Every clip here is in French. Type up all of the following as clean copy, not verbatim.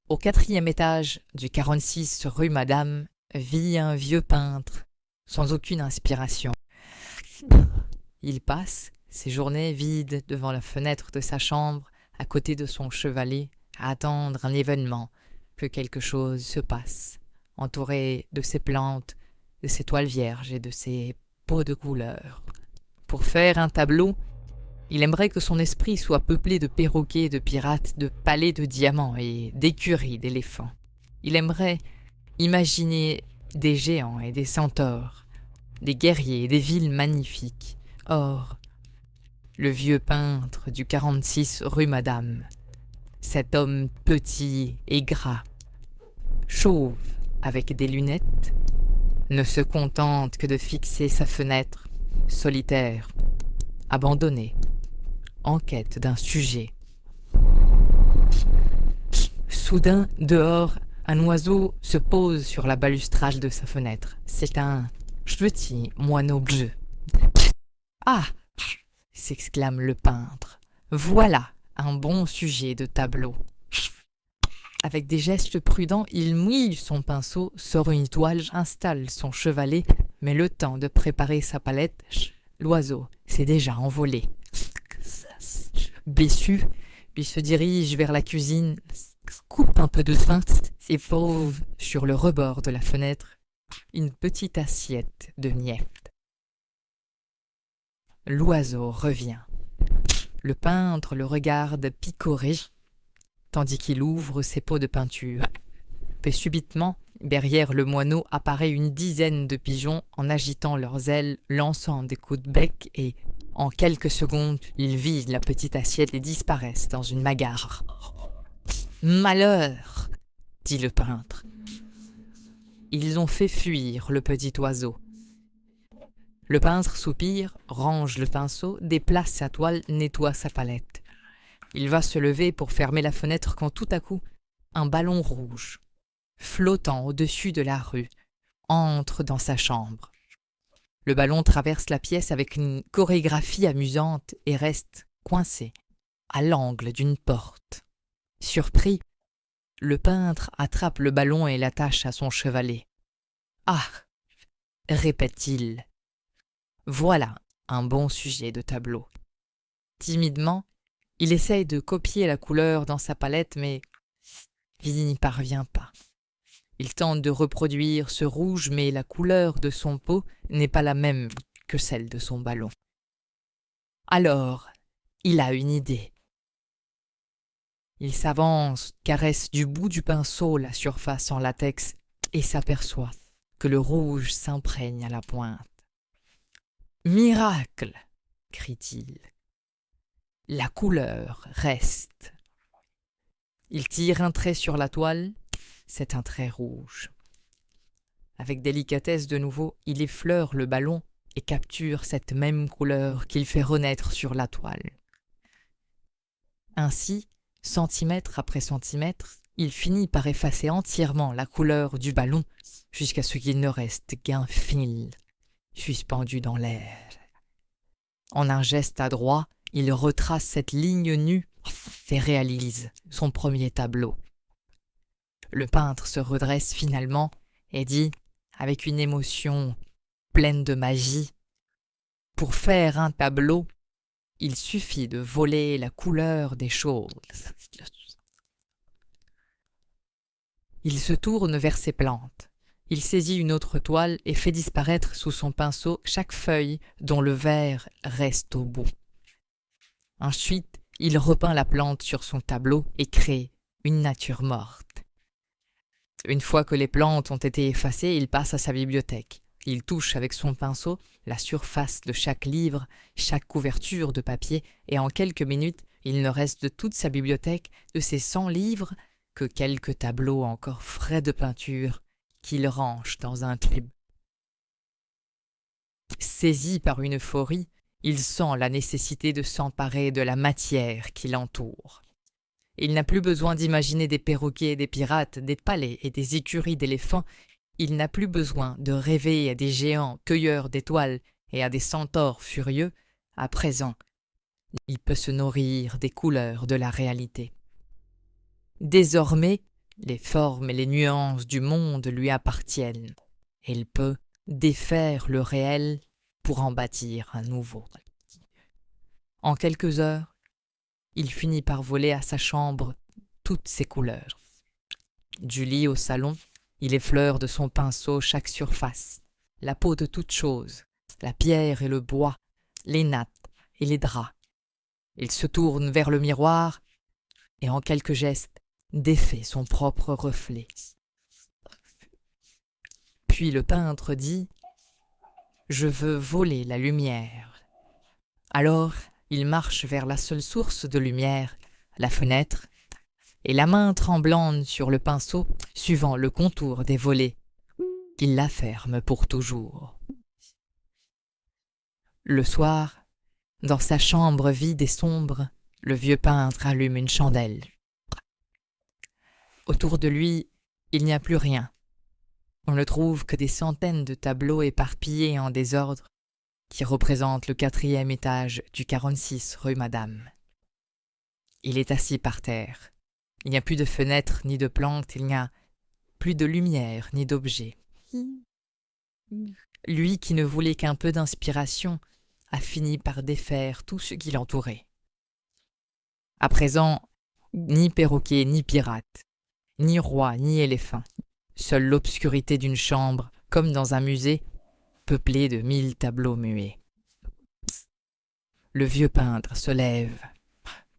Au 4e étage du 46 rue Madame vit un vieux peintre, sans aucune inspiration. Il passe ses journées vides devant la fenêtre de sa chambre, à côté de son chevalet, à attendre un événement, que quelque chose se passe, entouré de ses plantes, de ses toiles vierges et de ses pots de couleurs. Pour faire un tableau, il aimerait que son esprit soit peuplé de perroquets, de pirates, de palais de diamants et d'écuries d'éléphants. Il aimerait imaginer des géants et des centaures, des guerriers et des villes magnifiques. Or, le vieux peintre du 46 rue Madame, cet homme petit et gras, chauve avec des lunettes, ne se contente que de fixer sa fenêtre, solitaire, abandonné, en quête d'un sujet. Soudain, dehors, un oiseau se pose sur la balustrade de sa fenêtre. C'est un petit moineau bleu. « Ah !» s'exclame le peintre. « Voilà un bon sujet de tableau. » Avec des gestes prudents, il mouille son pinceau, sort une toile, installe son chevalet, mais le temps de préparer sa palette, l'oiseau s'est déjà envolé. Béchu, il se dirige vers la cuisine, coupe un peu de pain et pose sur le rebord de la fenêtre une petite assiette de miettes. L'oiseau revient. Le peintre le regarde picoré, tandis qu'il ouvre ses pots de peinture. Puis subitement, derrière le moineau apparaît une dizaine de pigeons en agitant leurs ailes, lançant des coups de bec et, en quelques secondes, ils vident la petite assiette et disparaissent dans une bagarre. « Malheur !» dit le peintre. Ils ont fait fuir le petit oiseau. Le peintre soupire, range le pinceau, déplace sa toile, nettoie sa palette. Il va se lever pour fermer la fenêtre quand tout à coup, un ballon rouge, flottant au-dessus de la rue, entre dans sa chambre. Le ballon traverse la pièce avec une chorégraphie amusante et reste coincé à l'angle d'une porte. Surpris, le peintre attrape le ballon et l'attache à son chevalet. « Ah !» répète-t-il. « Voilà un bon sujet de tableau. » Timidement, il essaye de copier la couleur dans sa palette, mais il n'y parvient pas. Il tente de reproduire ce rouge, mais la couleur de son pot n'est pas la même que celle de son ballon. Alors, il a une idée. Il s'avance, caresse du bout du pinceau la surface en latex et s'aperçoit que le rouge s'imprègne à la pointe. « Miracle !» crie-t-il. La couleur reste. Il tire un trait sur la toile, c'est un trait rouge. Avec délicatesse de nouveau, il effleure le ballon et capture cette même couleur qu'il fait renaître sur la toile. Ainsi, centimètre après centimètre, il finit par effacer entièrement la couleur du ballon jusqu'à ce qu'il ne reste qu'un fil suspendu dans l'air. En un geste adroit, il retrace cette ligne nue et réalise son premier tableau. Le peintre se redresse finalement et dit, avec une émotion pleine de magie, « Pour faire un tableau, il suffit de voler la couleur des choses. » Il se tourne vers ses plantes. Il saisit une autre toile et fait disparaître sous son pinceau chaque feuille dont le vert reste au bout. Ensuite, il repeint la plante sur son tableau et crée une nature morte. Une fois que les plantes ont été effacées, il passe à sa bibliothèque. Il touche avec son pinceau la surface de chaque livre, chaque couverture de papier, et en quelques minutes, il ne reste de toute sa bibliothèque, de ses 100 livres, que quelques tableaux encore frais de peinture qu'il range dans un tube. Saisi par une euphorie, il sent la nécessité de s'emparer de la matière qui l'entoure. Il n'a plus besoin d'imaginer des perroquets, des pirates, des palais et des écuries d'éléphants. Il n'a plus besoin de rêver à des géants cueilleurs d'étoiles et à des centaures furieux. À présent, il peut se nourrir des couleurs de la réalité. Désormais, Les formes et les nuances du monde lui appartiennent. Il peut défaire le réel pour en bâtir un nouveau. En quelques heures, il finit par voler à sa chambre toutes ses couleurs. Du lit au salon, il effleure de son pinceau chaque surface, la peau de toute chose, la pierre et le bois, les nattes et les draps. Il se tourne vers le miroir et en quelques gestes défait son propre reflet. Puis le peintre dit « Je veux voler la lumière ». Alors il marche vers la seule source de lumière, la fenêtre, et la main tremblante sur le pinceau, suivant le contour des volets, il la ferme pour toujours. Le soir, dans sa chambre vide et sombre, le vieux peintre allume une chandelle. Autour de lui, il n'y a plus rien. On ne trouve que des centaines de tableaux éparpillés en désordre qui représentent le 4e étage du 46 rue Madame. Il est assis par terre. Il n'y a plus de fenêtres ni de plantes, il n'y a plus de lumière ni d'objets. Lui qui ne voulait qu'un peu d'inspiration a fini par défaire tout ce qui l'entourait. À présent, ni perroquet ni pirate, ni roi ni éléphant, seule l'obscurité d'une chambre, comme dans un musée, peuplée de 1000 tableaux muets. Le vieux peintre se lève.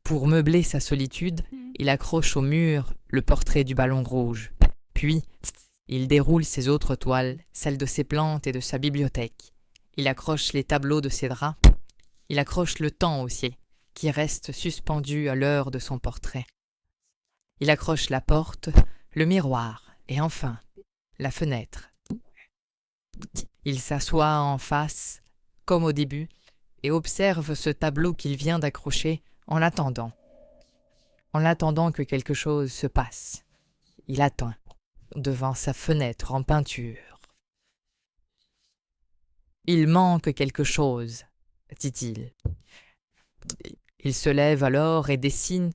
Pour meubler sa solitude, il accroche au mur le portrait du ballon rouge. Puis, il déroule ses autres toiles, celles de ses plantes et de sa bibliothèque. Il accroche les tableaux de ses draps. Il accroche le temps aussi, qui reste suspendu à l'heure de son portrait. Il accroche la porte, le miroir et enfin la fenêtre. Il s'assoit en face, comme au début, et observe ce tableau qu'il vient d'accrocher en attendant que quelque chose se passe. Il attend, devant sa fenêtre en peinture. « Il manque quelque chose, dit-il. Il se lève alors et dessine,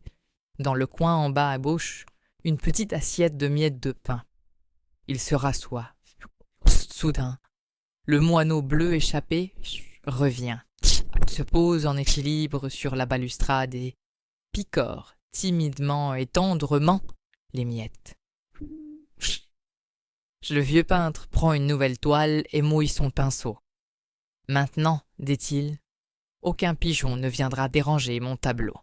dans le coin en bas à gauche, une petite assiette de miettes de pain. Il se rassoit. Soudain, le moineau bleu échappé revient, se pose en équilibre sur la balustrade et picore timidement et tendrement les miettes. Le vieux peintre prend une nouvelle toile et mouille son pinceau. « Maintenant, dit-il, aucun pigeon ne viendra déranger mon tableau. »